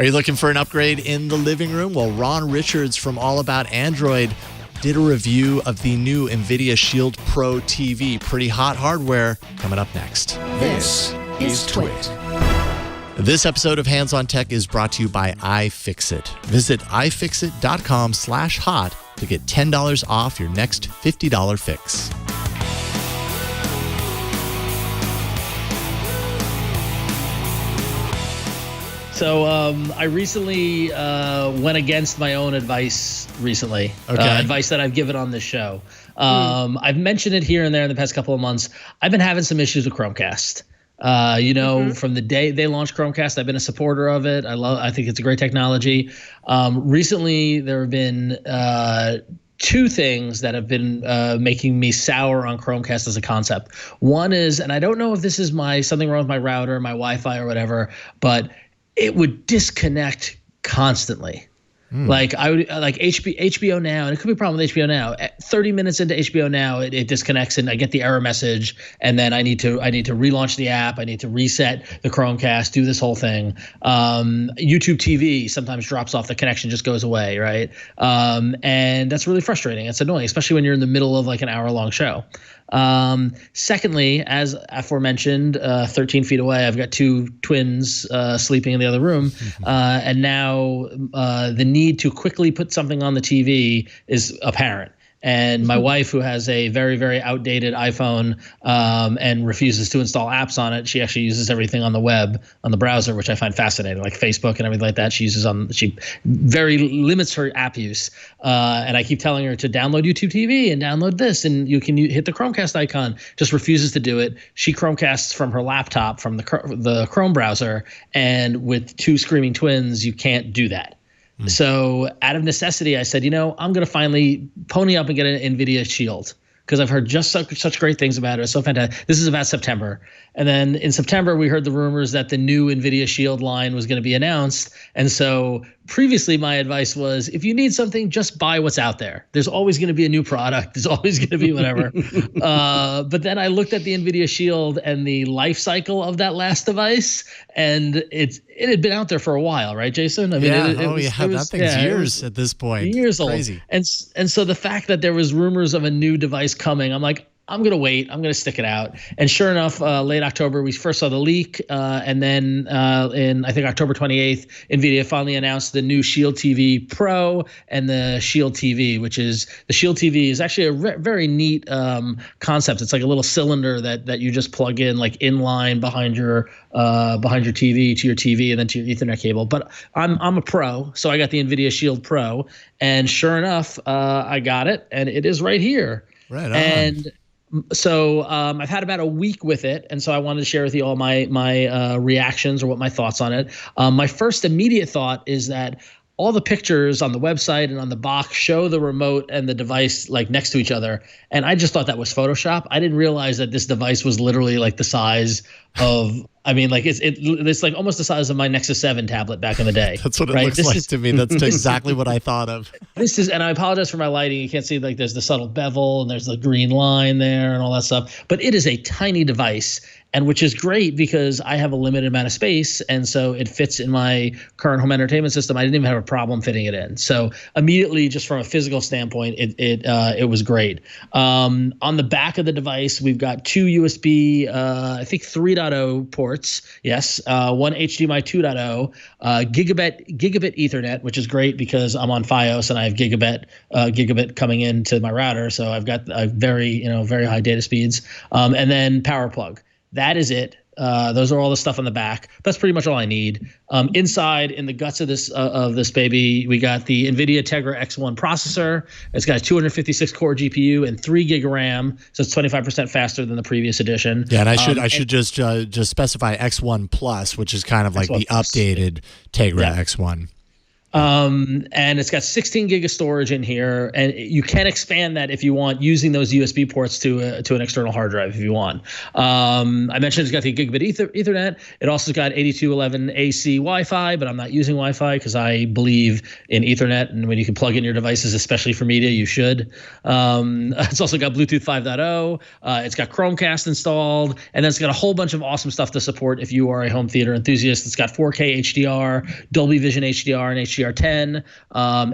Are you looking for an upgrade in the living room? Well, Ron Richards from All About Android did a review of the new Nvidia Shield Pro TV. Pretty hot hardware coming up next. This is Twit. This episode of Hands on Tech is brought to you by iFixit. Visit ifixit.com/hot to get $10 off your next $50 fix. So I recently went against my own advice recently, advice that I've given on this show. I've mentioned it here and there in the past couple of months. I've been having some issues with Chromecast. From the day they launched Chromecast, I've been a supporter of it. I think it's a great technology. Recently, there have been two things that have been making me sour on Chromecast as a concept. One is, and I don't know if this is something wrong with my router, my Wi-Fi or whatever, but it would disconnect constantly. Like HBO Now, and it could be a problem with HBO Now. 30 minutes into HBO Now, it disconnects, and I get the error message, and then I need to relaunch the app. I need to reset the Chromecast, do this whole thing. YouTube TV sometimes drops off, the connection just goes away, right? And that's really frustrating. It's annoying, especially when you're in the middle of like an hour-long show. Secondly, as aforementioned, 13 feet away, I've got two twins sleeping in the other room, and now the need to quickly put something on the TV is apparent. And my wife, who has a very, very outdated iPhone and refuses to install apps on it, she actually uses everything on the web, on the browser, which I find fascinating, like Facebook and everything like that. She very limits her app use. And I keep telling her to download YouTube TV and download this, and you can hit the Chromecast icon. Just refuses to do it. She Chromecasts from her laptop, from the Chrome browser, and with two screaming twins, you can't do that. So out of necessity, I said, I'm going to finally pony up and get an Nvidia Shield, because I've heard just such great things about it. It's so fantastic. This is about September. And then in September, we heard the rumors that the new Nvidia Shield line was going to be announced. And so previously, my advice was, if you need something, just buy what's out there. There's always going to be a new product. There's always going to be whatever. But then I looked at the Nvidia Shield and the life cycle of that last device, and it had been out there for a while, right, Jason? I mean, that thing's years at this point. Years old. Crazy. And so the fact that there was rumors of a new device coming, I'm like, I'm going to wait. I'm going to stick it out. And sure enough, late October, we first saw the leak. And then in, I think, October 28th, NVIDIA finally announced the new Shield TV Pro and the Shield TV, which is the Shield TV is actually a very neat concept. It's like a little cylinder that you just plug in like inline behind your TV to your TV and then to your Ethernet cable. But I'm a pro, so I got the NVIDIA Shield Pro. And sure enough, I got it, and it is right here. Right on. And so I've had about a week with it, and so I wanted to share with you all my reactions or what my thoughts on it. My first immediate thought is that all the pictures on the website and on the box show the remote and the device like next to each other, and I just thought that was Photoshop. I didn't realize that this device was literally like the size of, I mean, like it's like almost the size of my Nexus 7 tablet back in the day. That's what it looks like to me. That's exactly what I thought of. And I apologize for my lighting. You can't see, like, there's the subtle bevel and there's the green line there and all that stuff. But it is a tiny device, and which is great because I have a limited amount of space, and so it fits in my current home entertainment system. I didn't even have a problem fitting it in. So immediately, just from a physical standpoint, it was great. On the back of the device, we've got two USB, I think 3.0 ports. Yes, one HDMI 2.0, gigabit Ethernet, which is great because I'm on FiOS and I have gigabit coming into my router, so I've got a very high data speeds, and then power plug. That is it. Those are all the stuff on the back. That's pretty much all I need. Inside, in the guts of this baby, we got the Nvidia Tegra X1 processor. It's got a 256 core GPU and 3 gig of RAM, so it's 25% faster than the previous edition. Yeah, and I should just specify X1 Plus, which is kind of like the updated Tegra X1. And it's got 16 gig of storage in here, and you can expand that if you want using those USB ports to an external hard drive if you want. I mentioned it's got the gigabit Ethernet. It also got 82.11 AC Wi-Fi, but I'm not using Wi-Fi because I believe in Ethernet, and when you can plug in your devices, especially for media, you should. It's also got Bluetooth 5.0. It's got Chromecast installed, and then it's got a whole bunch of awesome stuff to support if you are a home theater enthusiast. It's got 4K HDR, Dolby Vision HDR, and HDR10,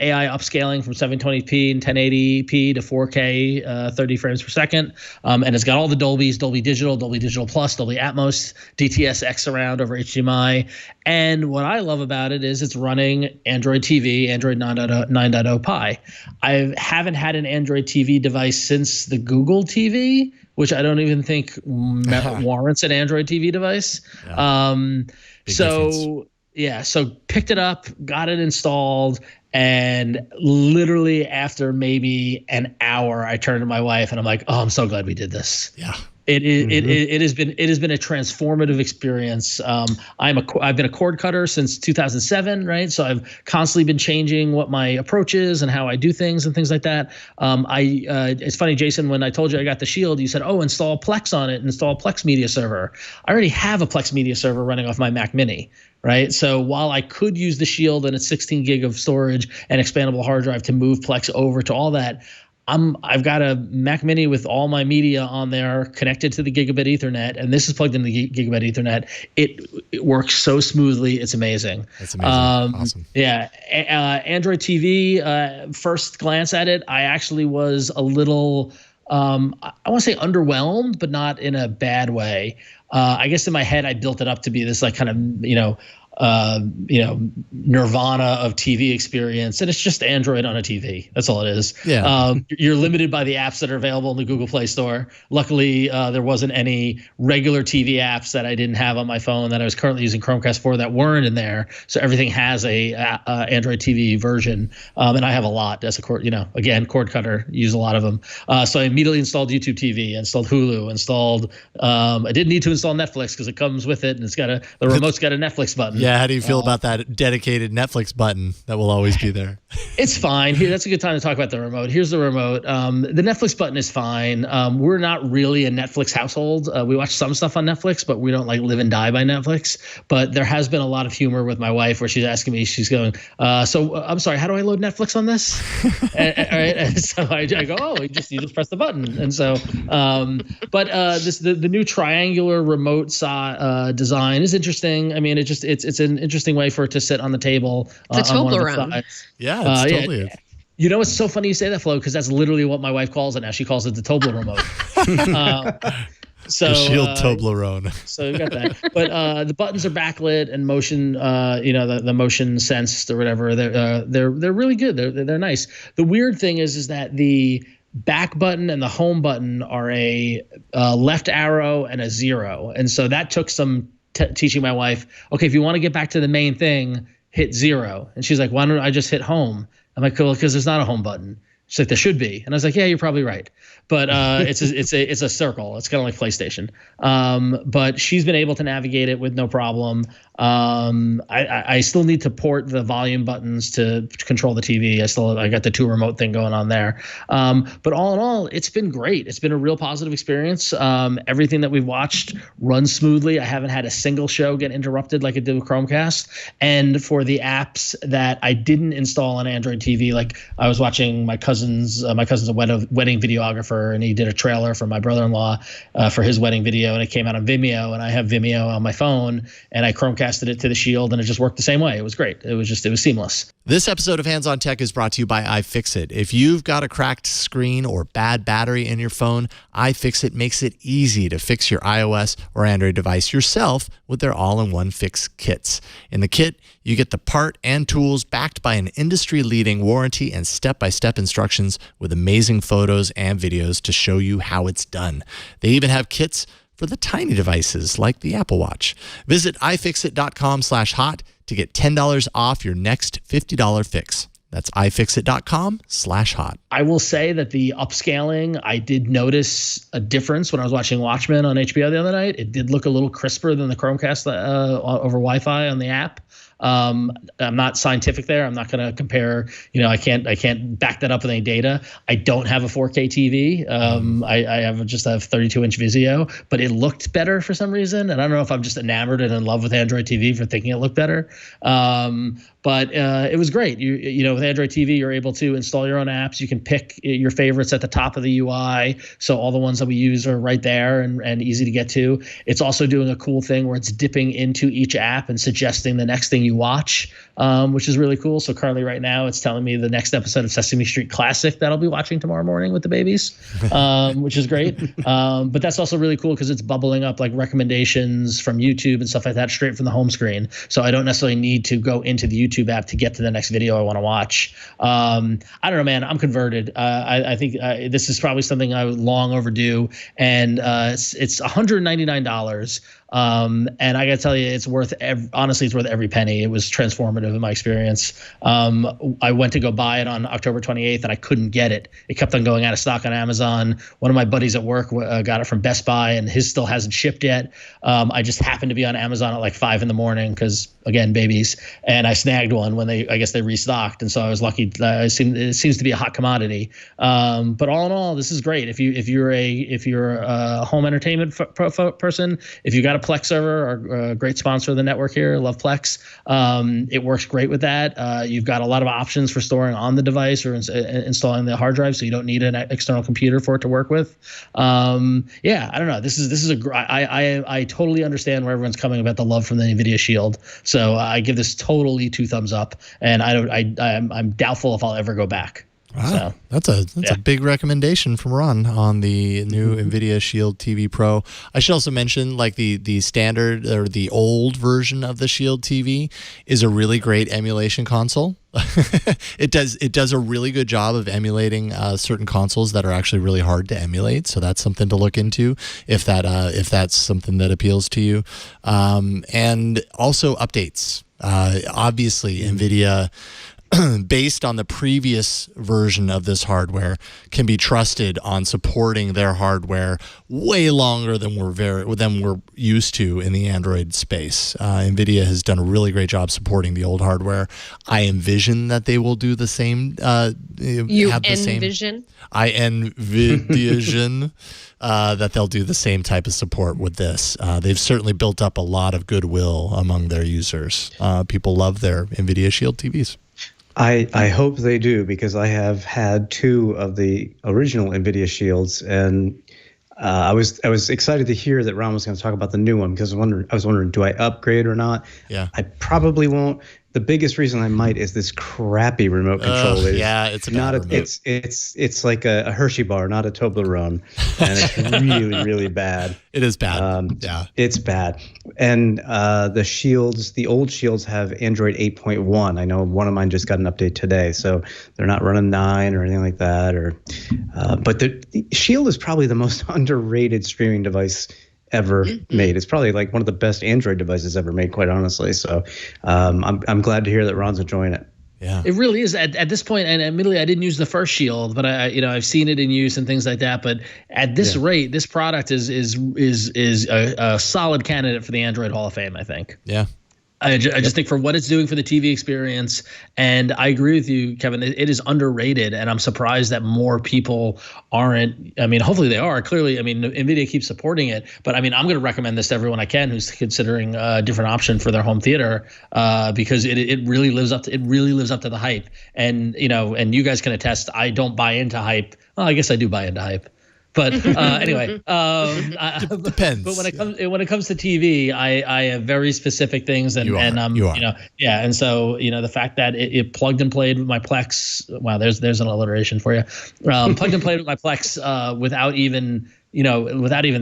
AI upscaling from 720p and 1080p to 4K, 30 frames per second, and it's got all the Dolbys: Dolby Digital, Dolby Digital Plus, Dolby Atmos, DTS:X surround over HDMI. And what I love about it is it's running Android TV, Android 9.0 Pie. I haven't had an Android TV device since the Google TV, which I don't even think warrants an Android TV device. Yeah. So picked it up, got it installed, and literally after maybe an hour, I turned to my wife and I'm like, "Oh, I'm so glad we did this." Yeah. It has been a transformative experience. I've been a cord cutter since 2007, right? So I've constantly been changing what my approach is and how I do things and things like that. It's funny, Jason, when I told you I got the Shield, you said, "Oh, install Plex on it, install Plex media server." I already have a Plex media server running off my Mac Mini. Right. So while I could use the Shield and its 16 gig of storage and expandable hard drive to move Plex over to all that, I've got a Mac Mini with all my media on there connected to the gigabit Ethernet, and this is plugged into the gigabit Ethernet. It works so smoothly. It's amazing. That's amazing. Awesome. Yeah. Android TV, first glance at it, I actually was a little, I want to say underwhelmed, but not in a bad way. I guess in my head, I built it up to be this like kind of, nirvana of TV experience, and it's just Android on a TV. That's all it is. Yeah. You're limited by the apps that are available in the Google Play Store. Luckily, there wasn't any regular TV apps that I didn't have on my phone that I was currently using Chromecast for that weren't in there. So everything has a Android TV version, and I have a lot. As a cord cutter, use a lot of them. So I immediately installed YouTube TV, installed Hulu, I didn't need to install Netflix because it comes with it, and the remote's got a Netflix button. Yeah, how do you feel about that dedicated Netflix button that will always be there? It's fine. Here, that's a good time to talk about the remote. Here's the remote. The Netflix button is fine. We're not really a Netflix household. We watch some stuff on Netflix, but we don't like live and die by Netflix. But there has been a lot of humor with my wife where she's asking me, she's going, so I'm sorry, how do I load Netflix on this? And so I go, oh, you just press the button. And so, the new triangular remote design is interesting. I mean, it's an interesting way for it to sit on the table. The Toblerone. Yeah, it's totally is. You know, it's so funny you say that, Flo, because that's literally what my wife calls it now. She calls it the Toblerone remote. The Shield Toblerone. So you got that. But the buttons are backlit and motion, the motion sensed or whatever. They're really good. They're nice. The weird thing is that the back button and the home button are a left arrow and a 0, and so that took some teaching my wife, okay, if you want to get back to the main thing, hit 0. And she's like, why don't I just hit home? I'm like, cool, because there's not a home button. She's like, there should be. And I was like, yeah, you're probably right. But it's a circle. It's kind of like PlayStation. But she's been able to navigate it with no problem. I still need to port the volume buttons to control the TV. I got the 2 remote thing going on there. But all in all, it's been great. It's been a real positive experience. Everything that we've watched runs smoothly. I haven't had a single show get interrupted like it did with Chromecast. And for the apps that I didn't install on Android TV, like I was watching my cousin's a wedding videographer, and he did a trailer for my brother-in-law for his wedding video, and it came out on Vimeo, and I have Vimeo on my phone, and I Chromecasted it to the Shield, and it just worked the same way. It was great. It was seamless. This episode of Hands on Tech is brought to you by iFixit. If you've got a cracked screen or bad battery in your phone, iFixit makes it easy to fix your iOS or Android device yourself with their all-in-one fix kits. In the kit, you get the part and tools backed by an industry-leading warranty and step-by-step instructions with amazing photos and videos to show you how it's done. They even have kits for the tiny devices like the Apple Watch. Visit ifixit.com/hot to get $10 off your next $50 fix. That's ifixit.com/hot. I will say that the upscaling, I did notice a difference when I was watching Watchmen on HBO the other night. It did look a little crisper than the Chromecast over Wi-Fi on the app. I'm not scientific there. I'm not going to compare. I can't back that up with any data. I don't have a 4K TV. I just have 32-inch Vizio, but it looked better for some reason, and I don't know if I'm just enamored and in love with Android TV for thinking it looked better. But it was great. With Android TV, you're able to install your own apps. You can pick your favorites at the top of the UI. So all the ones that we use are right there and easy to get to. It's also doing a cool thing where it's dipping into each app and suggesting the next thing you watch, which is really cool. So currently right now it's telling me the next episode of Sesame Street Classic that I'll be watching tomorrow morning with the babies, which is great. But that's also really cool because it's bubbling up like recommendations from YouTube and stuff like that straight from the home screen. So I don't necessarily need to go into the YouTube app to get to the next video I want to watch. I don't know, man. I'm converted. I think this is probably something I was long overdue, and it's $199. And I got to tell you, it's worth honestly, it's worth every penny. It was transformative in my experience. I went to go buy it on October 28th, and I couldn't get it. It kept on going out of stock on Amazon. One of my buddies at work got it from Best Buy, and his still hasn't shipped yet. I just happened to be on Amazon at like 5 a.m. because, again, babies, and I snagged one when I guess they restocked, and so I was lucky. It seems to be a hot commodity. But all in all, this is great. If you're a home entertainment person, if you got a Plex server, our great sponsor of the network here, love Plex. It works great with that. You've got a lot of options for storing on the device or installing the hard drive, so you don't need an external computer for it to work with. I don't know. This is I totally understand where everyone's coming about the love from the Nvidia Shield. So I give this totally 2 thumbs up, and I'm doubtful if I'll ever go back. Wow, that's a big recommendation from Ron on the new Nvidia Shield TV Pro. I should also mention, like, the standard or the old version of the Shield TV is a really great emulation console. It does a really good job of emulating certain consoles that are actually really hard to emulate. So that's something to look into if that's something that appeals to you. And also updates. Obviously, Nvidia, based on the previous version of this hardware, can be trusted on supporting their hardware way longer than we're used to in the Android space. Nvidia has done a really great job supporting the old hardware. I envision that they will do the same. I envision that they'll do the same type of support with this. They've certainly built up a lot of goodwill among their users. People love their Nvidia Shield TVs. I hope they do, because I have had 2 of the original Nvidia Shields, and I was excited to hear that Ron was going to talk about the new one, because I was wondering, do I upgrade or not? Yeah, I probably won't. The biggest reason I might is this crappy remote control. It's not it's like a Hershey bar, not a Toblerone, and it's really, really bad. It is bad. It's bad. And the old Shields have Android 8.1. I know one of mine just got an update today, so they're not running 9 or anything like that. But the Shield is probably the most underrated streaming device ever made. It's probably like one of the best Android devices ever made, quite honestly. So I'm glad to hear that Ron's enjoying it. Yeah, it really is at this point. And admittedly, I didn't use the first Shield, but I've seen it in use and things like that. But at this rate, this product is a solid candidate for the Android Hall of Fame, I think. Yeah. I just think for what it's doing for the TV experience, and I agree with you, Kevin, it is underrated, and I'm surprised that more people aren't. I mean, hopefully they are. Clearly, I mean, Nvidia keeps supporting it, but I mean, I'm going to recommend this to everyone I can who's considering a different option for their home theater, because it really lives up to the hype, and and you guys can attest. I don't buy into hype. Well, I guess I do buy into hype. But anyway, depends. But when it comes to TV, I have very specific things, and and so the fact that it plugged and played with my Plex. Wow, there's an alliteration for you. Plugged and played with my Plex without even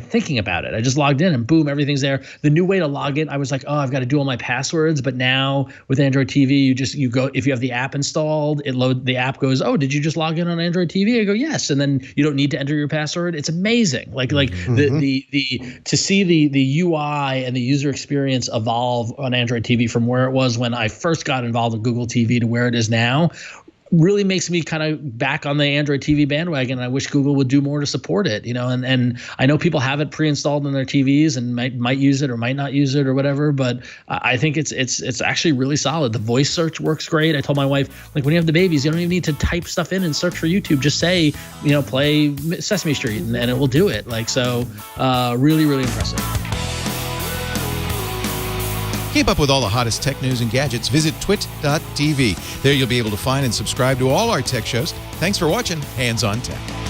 thinking about it. I just logged in and boom, everything's there. The new way to log in, I was like, I've got to do all my passwords. But now with Android TV, you go, if you have the app installed, the app goes, did you just log in on Android TV? I go, yes. And then you don't need to enter your password. It's amazing. To see the UI and the user experience evolve on Android TV from where it was when I first got involved with Google TV to where it is now. really makes me kind of back on the Android TV bandwagon. I wish Google would do more to support it, and I know people have it pre-installed in their TVs and might use it or might not use it or whatever, but I think it's actually really solid. The voice search works great. I told my wife, like, when you have the babies, you don't even need to type stuff in and search for YouTube. Just say, play Sesame Street and it will do it. Like, so really, really impressive. Keep up with all the hottest tech news and gadgets. Visit twit.tv. There you'll be able to find and subscribe to all our tech shows. Thanks for watching Hands on Tech.